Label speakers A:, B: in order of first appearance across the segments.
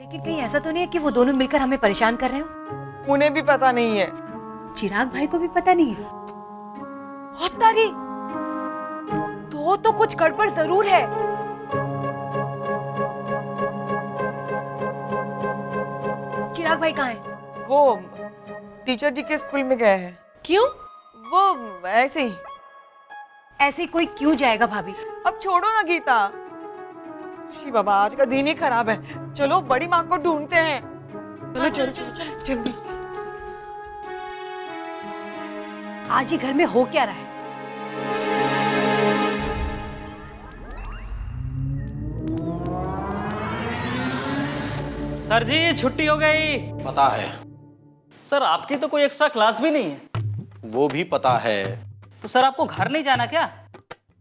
A: लेकिन कहीं ऐसा तो नहीं है कि वो दोनों मिलकर हमें परेशान कर रहे हो?
B: उन्हें भी पता नहीं है।
A: चिराग भाई को भी पता नहीं है?
B: ओ तारी, तो कुछ गड़बड़ जरूर है।
A: चिराग भाई कहाँ है?
B: वो टीचर जी के स्कूल में गए हैं।
A: क्यों?
B: वो ऐसे ही।
A: ऐसे कोई क्यों जाएगा भाभी?
B: अब छोड़ो ना गीता। शी बाबा, आज का दिन ही खराब है। चलो बड़ी माँ को ढूंढते हैं। चलो चलो चलो चलो जल्दी।
A: आज ही घर में हो क्या रहा है?
C: सर जी छुट्टी हो गई।
D: पता है।
C: सर आपकी तो कोई एक्स्ट्रा क्लास भी नहीं है।
D: वो भी पता है।
C: तो सर आपको घर नहीं जाना क्या?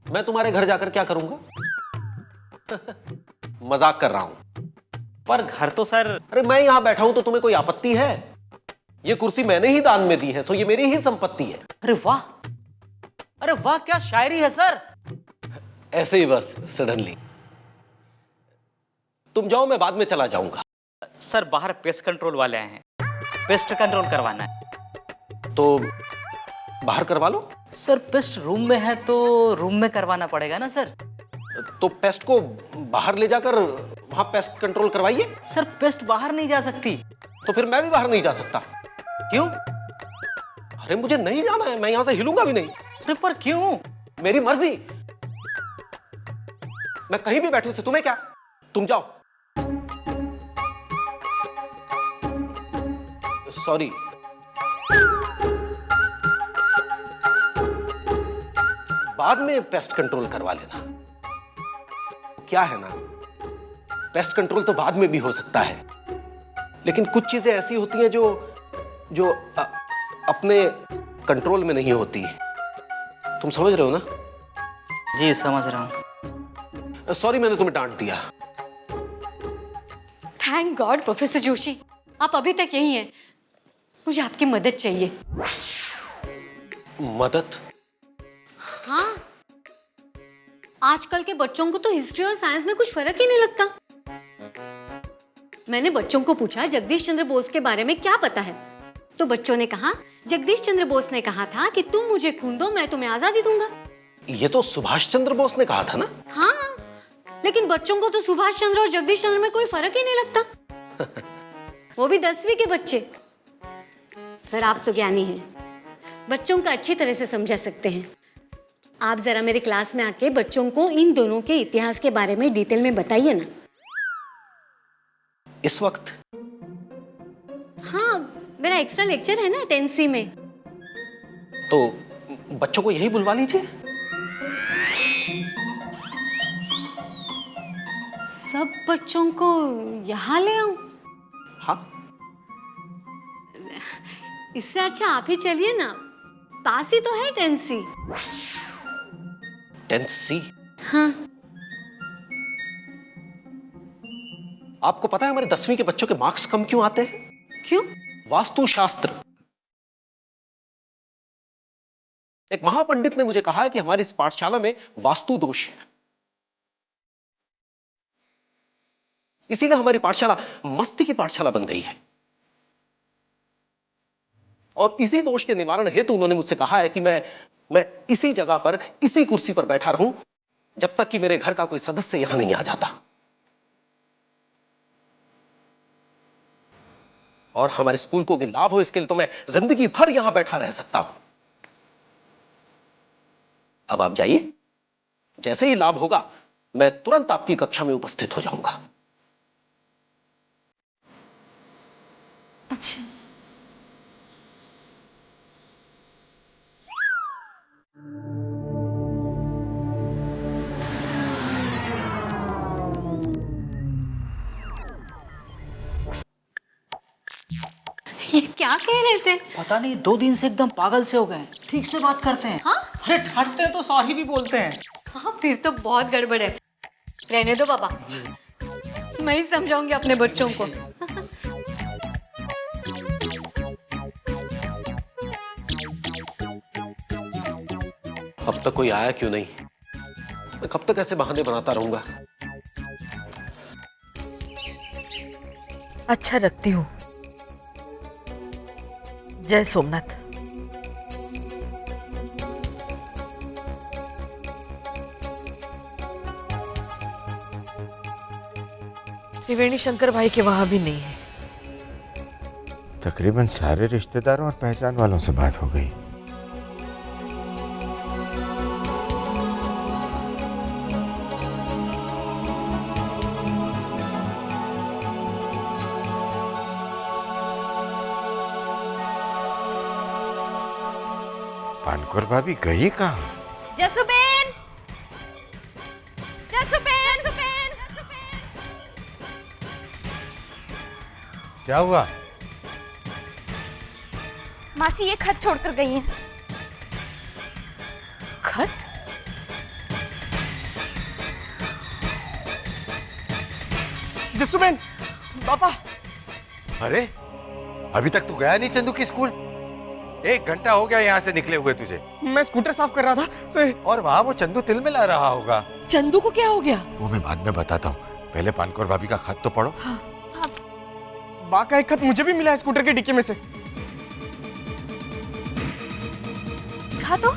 D: मैं तुम्हारे घर जाकर क्या करूंगा? मजाक कर रहा हूं।
C: पर घर तो सर।
D: अरे मैं यहां बैठा हूं तो तुम्हें कोई आपत्ति है? ये कुर्सी मैंने ही दान में दी है, सो ये मेरी ही संपत्ति है।
C: अरे वाह, अरे वाह, क्या शायरी है सर।
D: ऐसे ही बस सडनली। तुम जाओ, मैं बाद में चला जाऊंगा।
C: सर बाहर पेस्ट कंट्रोल वाले आए हैं, पेस्ट कंट्रोल करवाना है।
D: तो बाहर करवा लो।
C: सर पेस्ट रूम में है तो रूम में करवाना पड़ेगा ना सर।
D: तो पेस्ट को बाहर ले जाकर वहां पेस्ट कंट्रोल करवाइए।
C: सर पेस्ट बाहर नहीं जा सकती।
D: तो फिर मैं भी बाहर नहीं जा सकता।
C: क्यों?
D: अरे मुझे नहीं जाना है, मैं यहां से हिलूंगा भी नहीं।
C: अरे पर क्यों?
D: मेरी मर्जी। मैं कहीं भी बैठूं से तुम्हें क्या? तुम जाओ। सॉरी। बाद में पेस्ट कंट्रोल करवा लेना। क्या है ना, पेस्ट कंट्रोल तो बाद में भी हो सकता है, लेकिन कुछ चीजें ऐसी होती हैं जो जो अपने कंट्रोल में नहीं होती। तुम समझ रहे हो ना?
C: जी समझ रहा हूं।
D: सॉरी मैंने तुम्हें डांट दिया।
E: थैंक गॉड प्रोफेसर जोशी, आप अभी तक यही हैं। मुझे आपकी मदद चाहिए।
D: मदद?
E: हाँ, आजकल के बच्चों को तो हिस्ट्री और साइंस में कुछ फर्क ही नहीं लगता। मैंने बच्चों को पूछा जगदीश चंद्र बोस के बारे में क्या पता है, तो बच्चों ने कहा जगदीश चंद्र बोस ने कहा था कि तुम मुझे खून दो, मैं तुम्हें आजादी दूंगा।
D: ये तो सुभाष चंद्र बोस ने कहा था ना?
E: हाँ, लेकिन बच्चों को तो सुभाष चंद्र और जगदीश चंद्र में कोई फर्क ही नहीं लगता। वो भी 10वीं के बच्चे। सर आप तो ज्ञानी हैं, बच्चों को अच्छी तरह से समझा सकते हैं। आप जरा मेरे क्लास में आके बच्चों को इन दोनों के इतिहास के बारे में डिटेल में बताइए ना।
D: इस वक्त?
E: हाँ, मेरा एक्स्ट्रा लेक्चर है ना 10C में।
D: तो बच्चों को यही बुलवा लीजिए।
E: सब बच्चों को यहाँ ले आऊं?
D: हाँ।
E: इससे अच्छा आप ही चलिए ना, पास ही तो है 10C।
D: 10th C?
E: हाँ।
D: आपको पता है हमारे 10वीं के बच्चों के मार्क्स कम क्यों आते हैं?
E: क्यों?
D: वास्तुशास्त्र। एक महापंडित ने मुझे कहा है कि हमारी इस पाठशाला में वास्तु दोष है, इसीलिए हमारी पाठशाला मस्ती की पाठशाला बन गई है। और इसी दोष के निवारण हेतु उन्होंने मुझसे कहा है कि मैं इसी जगह पर, इसी कुर्सी पर बैठा रहूं जब तक कि मेरे घर का कोई सदस्य यहां नहीं आ जाता। और हमारे स्कूल को भी लाभ हो, इसके लिए तो मैं जिंदगी भर यहां बैठा रह सकता हूं। अब आप जाइए, जैसे ही लाभ होगा मैं तुरंत आपकी कक्षा में उपस्थित हो जाऊंगा।
E: अच्छा। ये क्या कह रहे थे?
C: पता नहीं 2 दिन से एकदम पागल से हो गए हैं। ठीक से बात करते हैं।
E: हाँ?
C: अरे डांटते हैं तो सॉरी भी बोलते हैं।
E: हाँ, फिर तो बहुत गड़बड़ है। रहने दो बाबा, मैं ही समझाऊंगी अपने बच्चों को।
D: अब तक कोई आया क्यों नहीं? मैं कब तक ऐसे बहाने बनाता रहूंगा?
B: अच्छा रखती हूँ। जय सोमनाथ। त्रिवेणी शंकर भाई के वहां भी नहीं है।
F: तकरीबन सारे रिश्तेदारों और पहचान वालों से बात हो गई। पानकोर भाभी गई कहाँ?
E: जसुबेन,
F: क्या हुआ?
G: मासी ये खत छोड़कर गई हैं।
B: खत?
H: जसुबेन, पापा।
F: अरे अभी तक तू गया नहीं चंदू की स्कूल? 1 घंटा हो गया यहाँ से निकले हुए तुझे।
H: मैं स्कूटर साफ कर रहा था तो
F: और वहाँ वो चंदू तिल मिला रहा होगा।
B: चंदू को क्या हो गया?
F: वो मैं बाद में बताता हूँ, पहले पानकोर भाभी का खत तो पढ़ो।
H: बा का एक खत मुझे भी मिला है स्कूटर के डिक्की में से।
G: दिखा तो।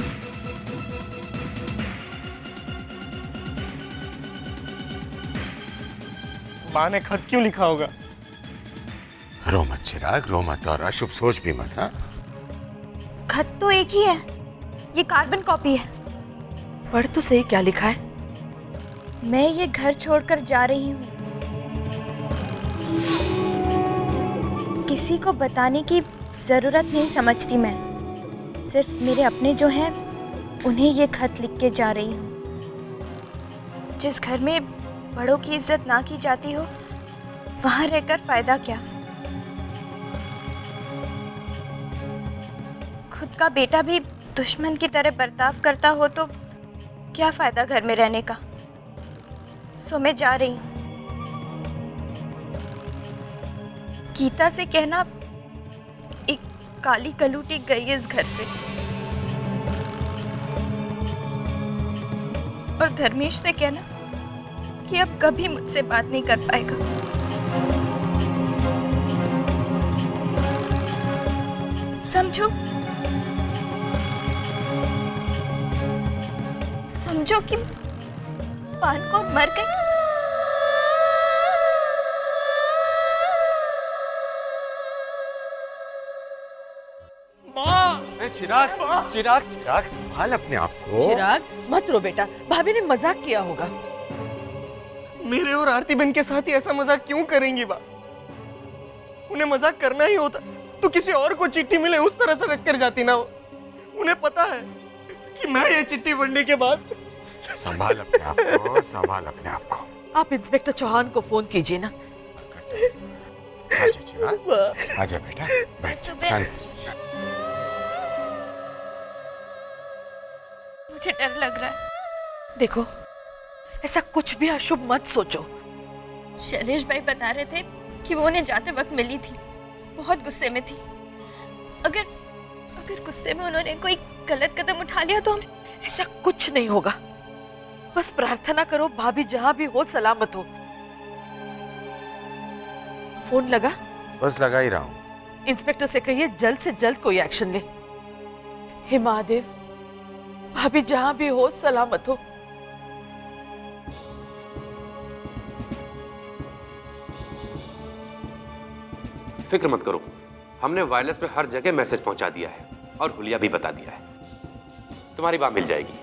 H: बा ने खत क्यों लिखा होगा?
F: रो मत चिराग, रो मत और अशुभ सोच भी मत। हाँ,
G: खत तो एक ही है, ये कार्बन कॉपी है।
B: पढ़ तो सही क्या लिखा है।
G: मैं ये घर छोड़कर जा रही हूँ। किसी को बताने की जरूरत नहीं समझती मैं। सिर्फ मेरे अपने जो हैं उन्हें ये खत लिख के जा रही हूँ। जिस घर में बड़ों की इज्जत ना की जाती हो वहां रहकर फायदा क्या। खुद का बेटा भी दुश्मन की तरह बर्ताव करता हो तो क्या फायदा घर में रहने का। सो मैं जा रही हूँ। गीता से कहना एक काली कलूटी गई इस घर से, और धर्मेश से कहना कि अब कभी मुझसे बात नहीं कर पाएगा। समझो, समझो कि पानकोर मर गई।
F: चिराग चिराग चिराग संभाल अपने आप को।
B: चिराग मत रो बेटा, भाभी ने मजाक किया होगा।
H: मेरे और आरती बहन के साथ ही ऐसा मजाक क्यों करेंगी बा? उन्हें मजाक करना ही होता तो किसी और को चिट्ठी मिले उस तरह से रख कर जाती ना वो। उन्हें पता है कि मैं ये चिट्ठी पढ़ने के बाद।
F: संभाल अपने आप को, संभाल अपने आप को।
B: आप इंस्पेक्टर चौहान को फोन कीजिए ना।
F: आजा चिराग, आजा बेटा, बैठ जा, शांत हो जा।
G: मुझे डर लग रहा है।
B: देखो, ऐसा कुछ भी अशुभ मत सोचो।
G: शैलेश भाई बता रहे थे कि वो उन्हें जाते वक्त मिली थी, बहुत गुस्से में थी। अगर गुस्से में उन्होंने कोई गलत कदम उठा लिया तो
B: ऐसा कुछ नहीं होगा। बस प्रार्थना करो भाभी जहां भी हो सलामत हो। फोन लगा?
F: बस लगा ही रहा हूँ।
B: इंस्पेक्टर से कहिए जल्द से जल्द कोई एक्शन ले। हे महादेव, भाभी जहां भी हो सलामत हो।
I: फिक्र मत करो, हमने वायरलेस पे हर जगह मैसेज पहुंचा दिया है और हुलिया भी बता दिया है। तुम्हारी बात मिल जाएगी।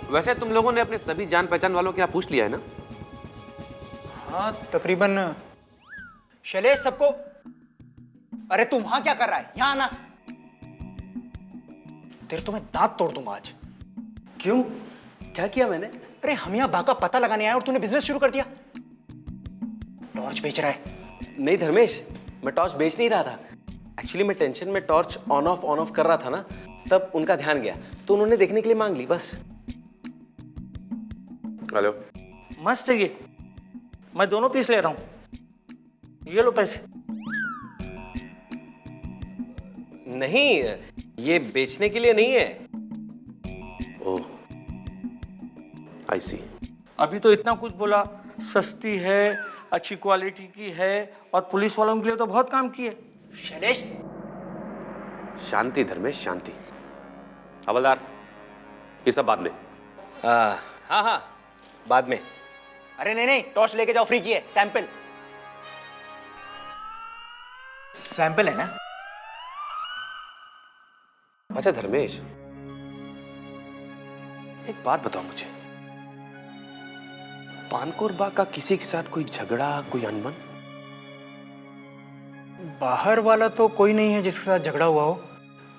I: वैसे तुम लोगों ने अपने सभी जान पहचान वालों के यहाँ पूछ लिया है ना?
J: हाँ तकरीबन। शैलेश सबको। अरे तू वहां क्या कर रहा है? यहाँ आना। तेरे तो मैं दांत तोड़ दूंगा आज।
I: क्यों? क्या किया मैंने?
J: अरे हम यहाँ बा का पता लगाने आए और तूने बिजनेस शुरू कर दिया। टॉर्च बेच रहा है।
I: नहीं धर्मेश, मैं टॉर्च बेच नहीं रहा था। एक्चुअली मैं टेंशन में टॉर्च ऑन ऑफ कर रहा था ना, तब उनका ध्यान गया तो उन्होंने देखने के लिए मांग ली बस। हेलो।
K: मस्त है ये, मैं दोनों पीस ले रहा हूं। ये लो पैसे।
I: नहीं, ये बेचने के लिए नहीं है। ओह, आई सी।
K: अभी तो इतना कुछ बोला, सस्ती है, अच्छी क्वालिटी की है और पुलिस वालों के लिए तो बहुत काम की है।
J: शैलेश,
I: शांति धर्मेश, शांति। हवलदार, ये सब बाद में। हाँ हाँ, बाद में।
J: अरे नहीं नहीं, टॉर्च लेके जाओ, फ्री की है, सैंपल। सैंपल है ना?
I: अच्छा धर्मेश, एक बात बताओ मुझे, पानकोर बा का किसी के साथ कोई झगड़ा, कोई अनबन?
J: बाहर वाला तो कोई नहीं है जिसके साथ झगड़ा हुआ हो,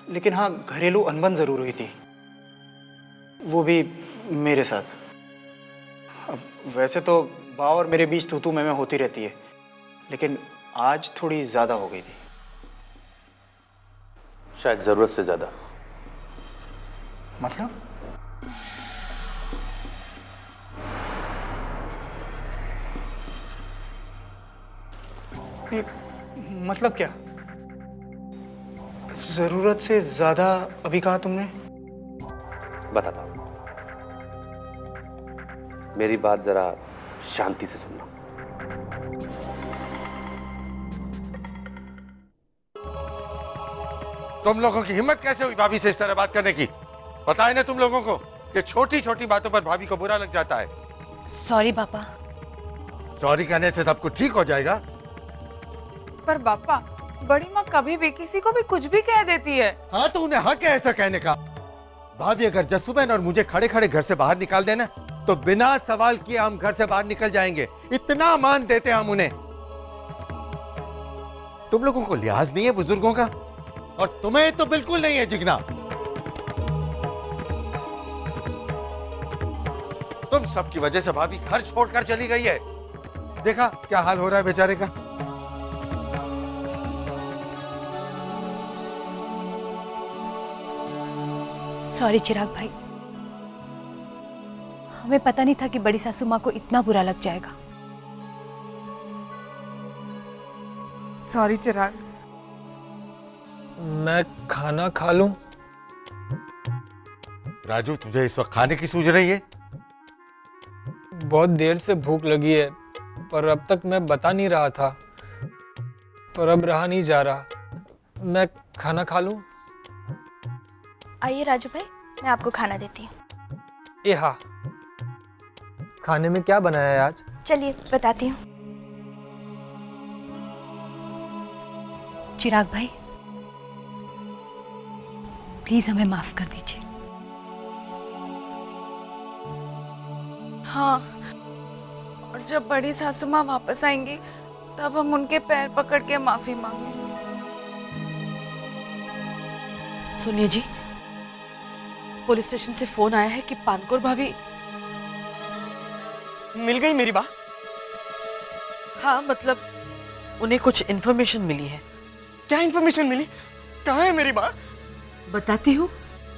J: लेकिन हाँ घरेलू अनबन जरूर हुई थी, वो भी मेरे साथ। अब वैसे तो बा और मेरे बीच तू मैं होती रहती है, लेकिन आज थोड़ी ज्यादा हो गई थी।
I: शायद जरूरत से ज्यादा।
J: मतलब? मतलब क्या? जरूरत से ज्यादा अभी कहा तुमने?
I: बताता हूं, मेरी बात जरा शांति से सुनना।
F: तुम लोगों की हिम्मत कैसे हुई भाभी से इस तरह बात करने की? पता है ना तुम लोगों को कि छोटी छोटी बातों पर भाभी को बुरा लग जाता है।
A: सॉरी पापा।
F: सॉरी कहने से सब कुछ ठीक हो जाएगा?
B: पर पापा, बड़ी माँ कभी भी किसी को भी कुछ भी कह देती है।
F: हाँ तो उन्हें हक है ऐसा कहने का। भाभी अगर जस्सूबेन और मुझे खड़े खड़े घर से बाहर निकाल देना तो बिना सवाल किए हम घर से बाहर निकल जाएंगे, इतना मान देते हम उन्हें। तुम लोगों को लिहाज नहीं है बुजुर्गों का, और तुम्हें तो बिल्कुल नहीं है जिगना। तुम सबकी वजह से भाभी घर छोड़कर चली गई है। देखा क्या हाल हो रहा है बेचारे का।
A: सॉरी चिराग भाई, हमें पता नहीं था कि बड़ी सासू माँ को इतना बुरा लग जाएगा।
B: सॉरी चिराग।
H: मैं खाना खा लूं?
F: राजू, तुझे इस वक्त खाने की सूझ रही है?
H: बहुत देर से भूख लगी है, पर अब तक मैं बता नहीं रहा था, पर अब रहा नहीं जा रहा। मैं खाना खा लूं?
G: आइए राजू भाई, मैं आपको खाना देती हूँ।
H: ए हाँ, खाने में क्या बनाया है आज?
G: चलिए बताती हूँ।
A: चिराग भाई, प्लीज हमें माफ कर दीजिए।
B: हाँ, और जब बड़ी सासू माँ वापस आएंगी तब हम उनके पैर पकड़ के माफी मांगेंगे।
L: सुनिए जी, पुलिस स्टेशन से फोन आया है कि पानकोर भाभी
H: मिल गई मेरी बा?
L: हाँ, मतलब उन्हें कुछ इन्फॉर्मेशन मिली है।
H: क्या इन्फॉर्मेशन मिली? कहाँ है मेरी बा?
L: बताती हूँ,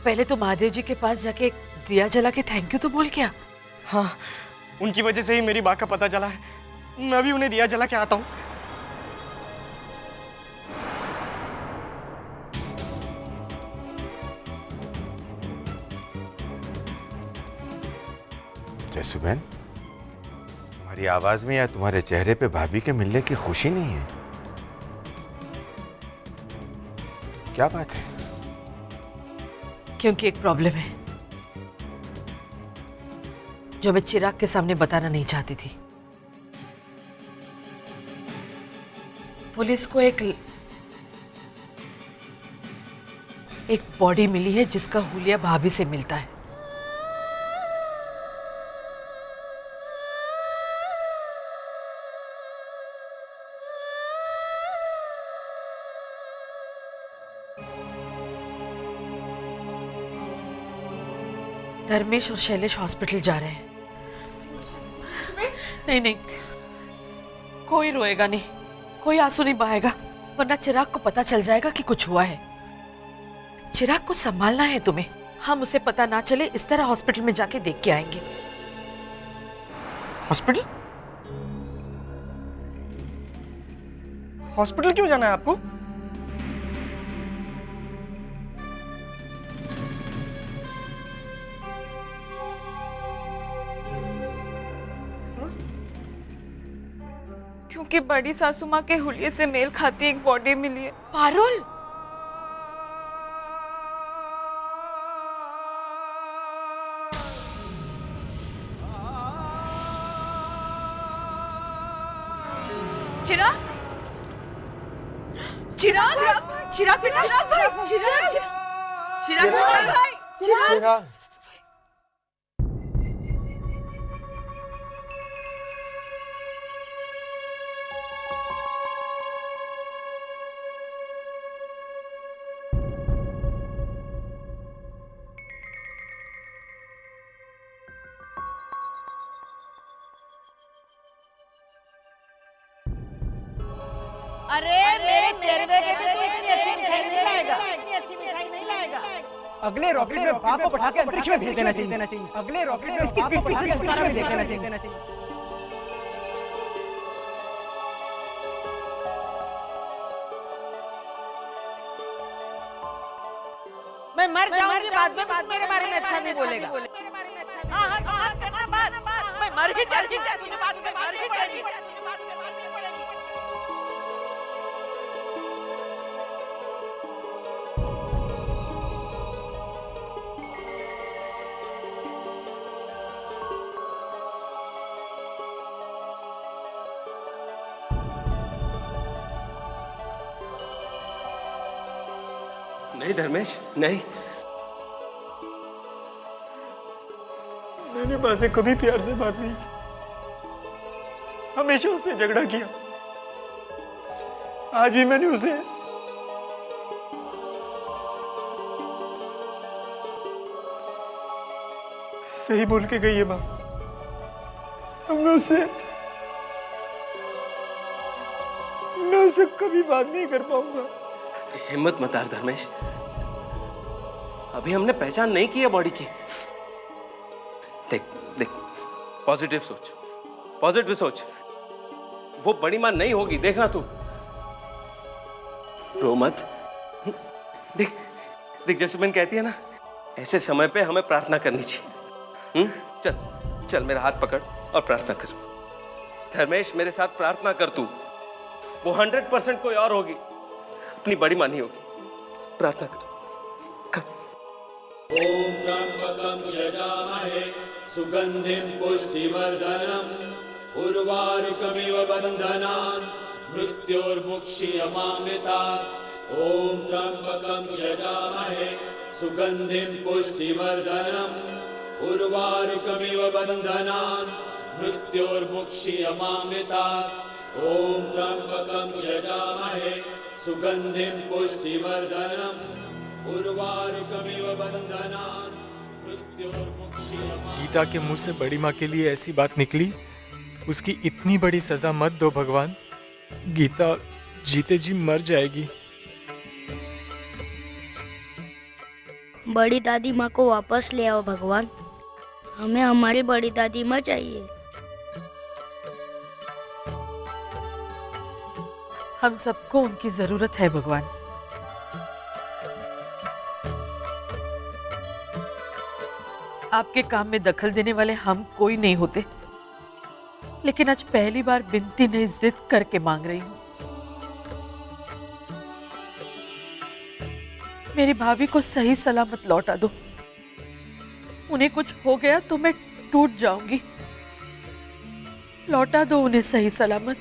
L: पहले तो महादेव जी के पास जाके एक दिया जला के थैंक यू तो बोल क्या।
H: हाँ, उनकी वजह से ही मेरी बा का पता चला है। मैं भी उन्हें दिया जला के आता हूँ।
F: जस्सूबेन, तुम्हारी आवाज में या तुम्हारे चेहरे पे भाभी के मिलने की खुशी नहीं है? क्या बात है?
L: क्योंकि एक प्रॉब्लम है जो मैं चिराग के सामने बताना नहीं चाहती थी। पुलिस को एक बॉडी मिली है जिसका हुलिया भाभी से मिलता है। धर्मेश और शैलेश हॉस्पिटल जा रहे हैं। नहीं नहीं, कोई रोएगा नहीं, कोई आंसू नहीं बहाएगा, वरना चिराग को पता चल जाएगा कि कुछ हुआ है। चिराग को संभालना है तुम्हें। हम उसे पता ना चले इस तरह हॉस्पिटल में जाके देख के आएंगे।
H: हॉस्पिटल? हॉस्पिटल क्यों जाना है आपको?
B: उनकी बड़ी सासू माँ के हुलिये से मेल खाती एक बॉडी मिली है।
L: पारुल,
B: चिराग, चिराग, चिराग बेटा, चिराग, चिराग, चिराग भाई, चिराग।
L: अरे मेरे तेरे बेटे को इतनी अच्छी मिठाई नहीं लाएगा, इतनी अच्छी मिठाई नहीं लाएगा।
J: अगले रॉकेट में बाप को पठा के अंतरिक्ष में भेज देना चाहिए। अगले रॉकेट में इसकी पीठ से छुटकारा भी देना चाहिए।
L: मैं मर जाऊंगी बाद में मेरे बारे में अच्छा नहीं बोलेगा। हाँ हाँ हाँ करना बात, मैं मर ही जाऊंगी, तुझे बात कर मर ही जाएगी।
I: नहीं धर्मेश, नहीं।
H: मैंने माँ से कभी प्यार से बात नहीं की, हमेशा उससे झगड़ा किया। आज भी मैंने उसे सही बोल के गई है माँ। अब मैं उससे कभी बात नहीं कर पाऊंगा।
I: हिम्मत मत हार धर्मेश, अभी हमने पहचान नहीं की है बॉडी की। देख देख, पॉजिटिव सोच, पॉजिटिव सोच। वो बड़ी मां नहीं होगी, देखना तू। रो मत। देख देख, जसमीन कहती है ना, ऐसे समय पे हमें प्रार्थना करनी चाहिए। चल चल, मेरा हाथ पकड़ और प्रार्थना कर। धर्मेश, मेरे साथ प्रार्थना कर तू। वो 100% कोई और होगी, अपनी बड़ी मां नहीं होगी। प्रार्थना कर।
M: ओम त्र्यंबकं यजामहे सुगंधिं पुष्टिवर्धनम् उर्वारुकमिव बन्धनान् मृत्योर्मुक्षीयमामृतात्। ओम त्र्यंबकं यजामहे सुगंधिं पुष्टिवर्धनम् उर्वारुकमिव बन्धनान् मृत्योर्मुक्षीयमामृतात्। ओम त्र्यंबकं यजामहे सुगंधिं पुष्टिवर्धनम् उर्वारुकमिव बन्धनान् मृत्योर्मुक्षीयमामृतात्।
H: गीता के मुंह से बड़ी माँ के लिए ऐसी बात निकली, उसकी इतनी बड़ी सजा मत दो भगवान। गीता जीते जी मर जाएगी।
N: बड़ी दादी माँ को वापस ले आओ भगवान, हमें हमारी बड़ी दादी माँ चाहिए।
L: हम सबको उनकी जरूरत है भगवान। आपके काम में दखल देने वाले हम कोई नहीं होते, लेकिन आज पहली बार बिनती नहीं, जिद करके मांग रही हूँ। मेरी भाभी को सही सलामत लौटा दो। उन्हें कुछ हो गया तो मैं टूट जाऊंगी। लौटा दो उन्हें सही सलामत।